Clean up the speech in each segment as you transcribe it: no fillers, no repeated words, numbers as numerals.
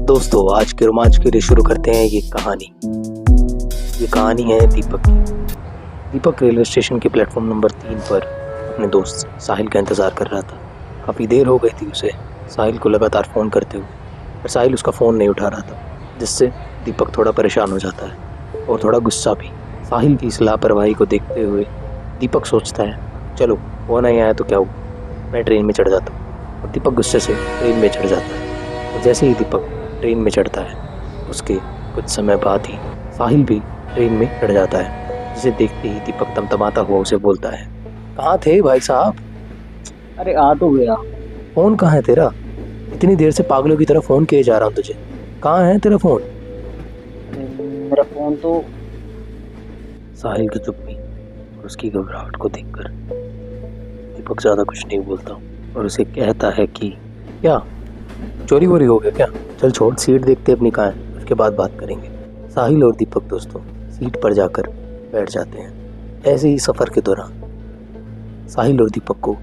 दोस्तों आज के रोमांच के लिए शुरू करते हैं ये कहानी है दीपक की। दीपक रेलवे स्टेशन के प्लेटफॉर्म नंबर 3 पर अपने दोस्त साहिल का इंतज़ार कर रहा था। काफ़ी देर हो गई थी उसे साहिल को लगातार फ़ोन करते हुए, पर साहिल उसका फ़ोन नहीं उठा रहा था, जिससे दीपक थोड़ा परेशान हो जाता है और थोड़ा गुस्सा भी। साहिल की इस लापरवाही को देखते हुए दीपक सोचता है, चलो वो नहीं आया तो क्या हुआ, मैं ट्रेन में चढ़ जाता हूँ। और दीपक गुस्से से ट्रेन में चढ़ जाता है। और जैसे ही दीपक ट्रेन में चढ़ता है, उसके कुछ समय बाद ही साहिल भी ट्रेन में चढ़ जाता है, जिसे देखते ही दीपक तमतमाता हुआ उसे बोलता है, कहाँ थे भाई साहब? अरे आ तो गया। फ़ोन कहाँ है तेरा? इतनी देर से पागलों की तरह फ़ोन किए जा रहा हूँ तुझे, कहाँ है तेरा फ़ोन? मेरा फोन तो साहिल की चुप्पी और उसकी घबराहट को देखकर दीपक ज़्यादा कुछ नहीं बोलता और उसे कहता है कि क्या चोरी वोरी हो गया क्या? चल छोड़, सीट देखते अपनी कहाँ है, उसके बाद बात करेंगे। साहिल और दीपक दोस्तों सीट पर जाकर बैठ जाते हैं। ऐसे ही सफ़र के दौरान साहिल और दीपक को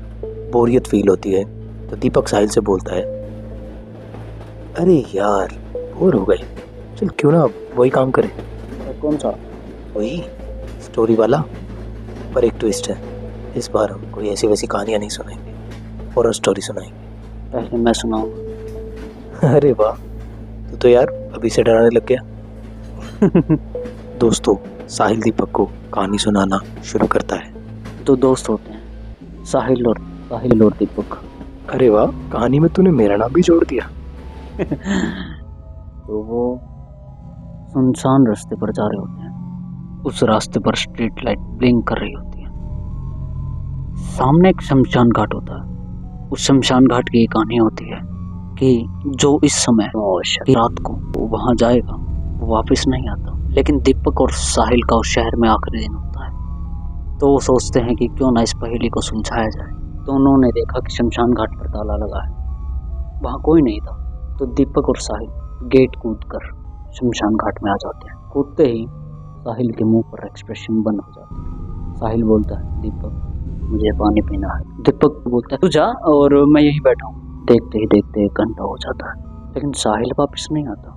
बोरियत फील होती है, तो दीपक साहिल से बोलता है, अरे यार बोर हो गए, चल क्यों ना वही काम करें। कौन सा? वही स्टोरी वाला, पर एक ट्विस्ट है। इस बार हम कोई ऐसी वैसी कहानियाँ नहीं सुनाएंगे, हॉरर स्टोरी सुनाएंगे। पहले मैं सुनाऊंगा। अरे वाह, तो यार अभी से डराने लग गया। दोस्तों साहिल दीपक को कहानी सुनाना शुरू करता है। दो दोस्त होते हैं, साहिल और दीपक। अरे वाह, कहानी में तूने मेरा नाम भी जोड़ दिया। तो वो सुनसान रास्ते पर जा रहे होते हैं। उस रास्ते पर स्ट्रीट लाइट ब्लिंक कर रही होती है। सामने एक शमशान घाट होता है। उस शमशान घाट की एक कहानी होती है कि जो इस समय रात को वहां जाएगा वो वापस नहीं आता। लेकिन दीपक और साहिल का उस शहर में आखिरी दिन होता है, तो वो सोचते हैं कि क्यों ना इस पहेली को सुलझाया जाए। तो उन्होंने देखा कि शमशान घाट पर ताला लगा है, वहाँ कोई नहीं था। तो दीपक और साहिल गेट कूद कर शमशान घाट में आ जाते हैं। कूदते ही साहिल के मुंह पर एक्सप्रेशन बंद हो जाता है। साहिल बोलता है, दीपक मुझे पानी पीना है। दीपक बोलता है, तू जा और मैं यहीं बैठा हूँ। देखते ही देखते 1 घंटा हो जाता है, लेकिन साहिल वापस नहीं आता।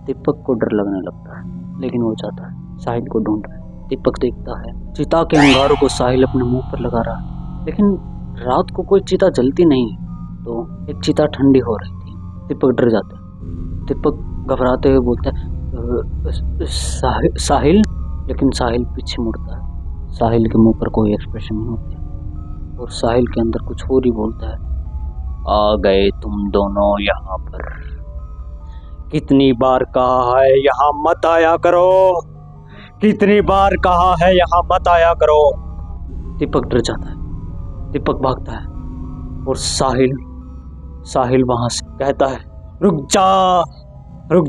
दीपक को डर लगने लगता है, लेकिन वो जाता है साहिल को ढूंढ रहा है। दीपक देखता है चिता के अंगारों को साहिल अपने मुंह पर लगा रहा है, लेकिन रात को कोई चिता जलती नहीं। तो एक चिता ठंडी हो रही थी। दीपक डर जाता है। दीपक घबराते हुए बोलता है, साहिल। लेकिन साहिल पीछे मुड़ता है। साहिल के मुंह पर कोई एक्सप्रेशन नहीं होती और साहिल के अंदर कुछ और ही बोलता है, आ गए तुम दोनों यहाँ पर। कितनी बार कहा है यहाँ मत आया करो, कितनी बार कहा है यहाँ मत आया करो। दीपक डर जाता है। दीपक भागता है और साहिल वहां से कहता है, रुक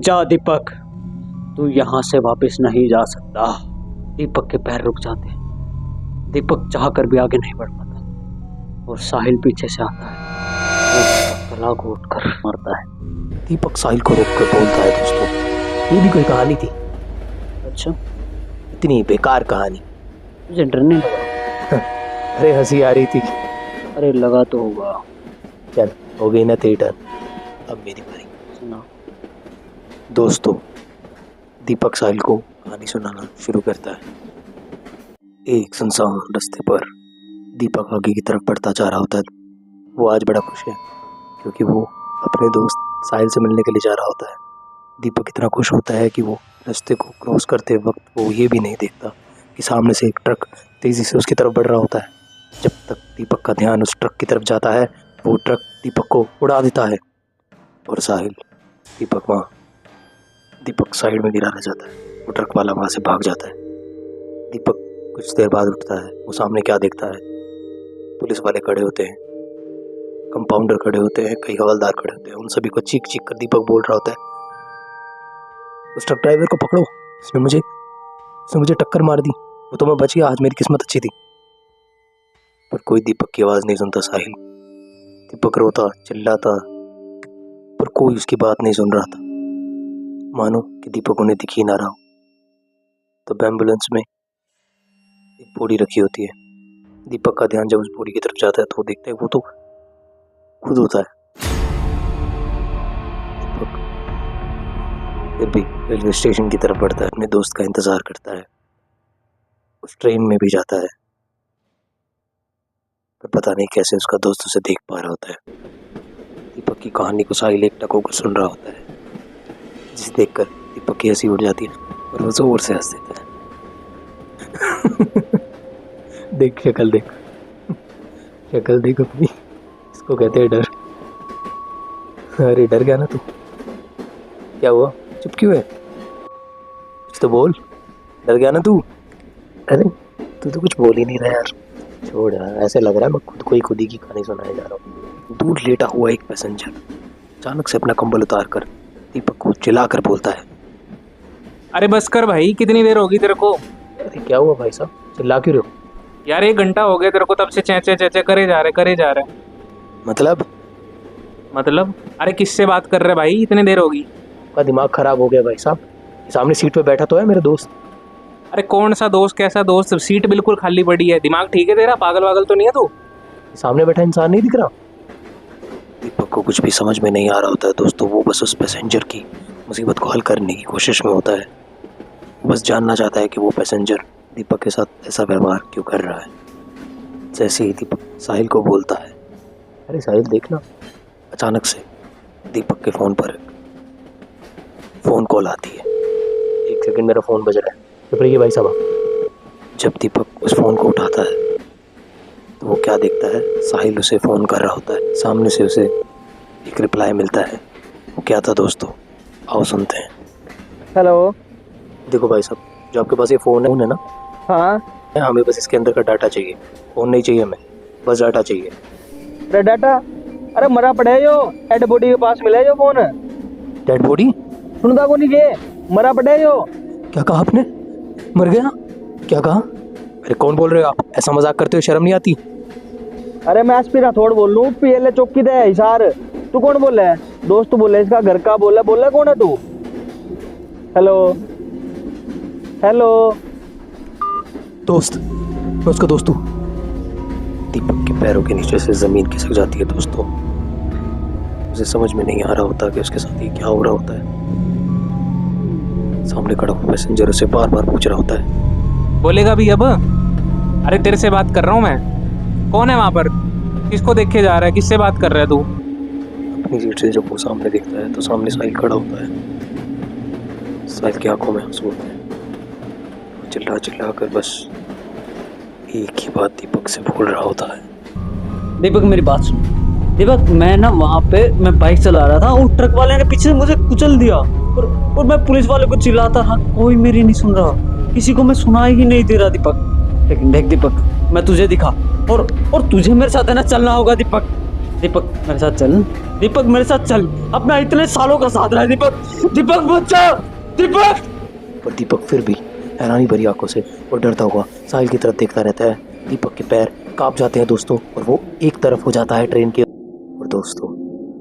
जा दीपक, तू यहाँ से वापस नहीं जा सकता। दीपक के पैर रुक जाते हैं। दीपक चाहकर भी आगे नहीं बढ़ पाता और साहिल पीछे से आता है और गला घोट कर मरता है। दीपक साहिल को रोककर बोलता है, दोस्तों ये भी कोई कहानी थी? अच्छा, इतनी बेकार कहानी। मुझे डर नहीं लगा। अरे हंसी आ रही थी। अरे लगा तो होगा। चल हो गई ना तेरी टर्न, अब मेरी बारी। सुना। दोस्तों दीपक साहिल को कहानी सुनाना शुरू करता है। एक सुनसान रास्ते पर दीपक आगे की तरफ बढ़ता जा रहा होता है। वो आज बड़ा खुश है क्योंकि वो अपने दोस्त साहिल से मिलने के लिए जा रहा होता है। दीपक इतना खुश होता है कि वो रास्ते को क्रॉस करते वक्त वो ये भी नहीं देखता कि सामने से एक ट्रक तेज़ी से उसकी तरफ बढ़ रहा होता है। जब तक दीपक का ध्यान उस ट्रक की तरफ जाता है, वो ट्रक दीपक को उड़ा देता है और साहिल दीपक साइड में गिरा रह जाता है। वो ट्रक वाला वहाँ से भाग जाता है। दीपक कुछ देर बाद उठता है। वो सामने क्या देखता है, पुलिस वाले खड़े होते हैं, कंपाउंडर खड़े होते हैं, कई हवलदार खड़े होते हैं। उन सभी को चीख चीख कर दीपक बोल रहा होता है, उस ट्रक ड्राइवर को पकड़ो, उसने मुझे टक्कर मार दी, वो तो मैं बच गया, आज मेरी किस्मत अच्छी थी। पर कोई दीपक की आवाज़ नहीं सुनता। साहिल दीपक रोता चिल्लाता, पर कोई उसकी बात नहीं सुन रहा था, मानो कि दीपक उन्हें दिख ही ना रहा हो। तब एम्बुलेंस में एक बोरी रखी होती है। दीपक का ध्यान जब उस बोरी की तरफ जाता है तो वो देखता है वो तो खुद होता है। दीपक फिर भी रेलवे स्टेशन की तरफ बढ़ता है, अपने दोस्त का इंतजार करता है। उस ट्रेन में भी जाता है, पर पता नहीं कैसे उसका दोस्त उसे देख पा रहा होता है। दीपक की कहानी को साहिल एकटक होकर सुन रहा होता है, जिसे देखकर दीपक की हंसी उड़ जाती है और वो जोर से हंस देता है। देख शक्ल देख, शक्ल देख अपनी, इसको कहते हैं डर। अरे डर गया ना तू? क्या हुआ, चुप क्यों है? कुछ तो बोल, डर गया ना तू? अरे तू तो कुछ बोल ही नहीं रहा यार। छोड़ यार, ऐसे लग रहा है मैं खुद ही की कहानी सुनाने जा रहा हूँ। दूर लेटा हुआ एक पैसेंजर अचानक से अपना कंबल उतार कर दीपक को चिल्लाकर बोलता है, अरे बस कर भाई, कितनी देर होगी तेरे को? अरे क्या हुआ भाई साहब, चिल्ला क्यों रहे हो? यार 1 घंटा हो गया तेरे को तब से चेचे चेचे करे जा रहे। मतलब अरे किससे बात कर रहे भाई, इतनी देर होगी? आपका दिमाग खराब हो गया भाई साहब, सामने सीट पे बैठा तो है मेरा दोस्त। अरे कौन सा दोस्त, कैसा दोस्त? सीट बिल्कुल खाली पड़ी है। दिमाग ठीक है तेरा? पागल वागल तो नहीं है तू? सामने बैठा इंसान नहीं दिख रहा? दीपक को कुछ भी समझ में नहीं आ रहा होता है दोस्तों। वो बस उस पैसेंजर की मुसीबत को हल करने की कोशिश में होता है। वो बस जानना चाहता है कि वो पैसेंजर दीपक के साथ ऐसा व्यवहार क्यों कर रहा है। जैसे ही दीपक साहिल को बोलता है, अरे साहिल देखना, अचानक से दीपक के फ़ोन पर फ़ोन कॉल आती है। एक सेकंड, मेरा फ़ोन बज रहा है, चुप रहिए भाई साहब। जब दीपक उस फ़ोन को उठाता है तो वो क्या देखता है, साहिल उसे फ़ोन कर रहा होता है। सामने से उसे एक रिप्लाई मिलता है। वो क्या था दोस्तों, आओ सुनते हैं। हेलो। देखो भाई साहब, जो आपके पास ये फ़ोन है ना, हाँ। हमें बस इसके अंदर का डाटा चाहिए। फ़ोन नहीं चाहिए हमें, बस डाटा चाहिए। अरे डाटा? अरे मरा पड़े जो हेड बॉडी के पास मिले जो फोन। Dead body? सुनता को नहीं के, मरा पड़े जो। क्या कहा आपने? मर गया? क्या कहा? अरे कौन बोल रहे हो आप? ऐसा मजाक करते हो, शर्म नहीं आती? अरे मैं एसपी राठौड़ बोल लूँ, पीएलए चौकी दे हिसार। तू कौन बोल रहा है? दोस्त बोले, इसका घर का बोल कौन है तू? Hello hello. दोस्त, मैं उसका दोस्त हूँ। दीपक के पैरों के नीचे से जमीन खिसक जाती है दोस्तों। उसे समझ में नहीं आ रहा होता कि उसके साथ ये क्या हो रहा होता है। सामने खड़ा हुआ पैसेंजर उसे बार बार पूछ रहा होता है, बोलेगा भी अब? अरे तेरे से बात कर रहा हूँ मैं। कौन है वहाँ पर? किसको देखे जा रहा है? किससे बात कर रहा है तू? अपनी सीट से जब वो सामने देखता है तो सामने साहिल खड़ा होता है। साहिल की आंखों में आंसू होते हैं। चिल्ला चिल्ला कर बस एक ही बात दीपक से बोल रहा होता है, दीपक मेरी बात सुन। दीपक, मैं ना वहाँ पे मैं बाइक चला रहा था और ट्रक वाले ने पीछे से मुझे कुचल दिया और मैं पुलिस वाले को चिल्लाता रहा, कोई मेरी नहीं सुन रहा, किसी को मैं सुनाई ही नहीं दे रहा दीपक। लेकिन देख दीपक, मैं तुझे दिखा और तुझे मेरे साथ है ना चलना होगा दीपक। दीपक मेरे साथ चल, दीपक मेरे साथ चल, अपना इतने सालों का साथ रहा है दीपक। दीपक बच्चा, दीपक। पर दीपक फिर भी हैरानी भरी आंखों से और डरता हुआ साहिल की तरफ देखता रहता है। दीपक के पैर कांप जाते हैं दोस्तों और वो एक तरफ हो जाता है ट्रेन के। और दोस्तों,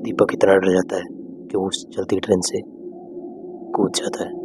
दीपक इतना डर जाता है कि वो उस चलती ट्रेन से कूद जाता है।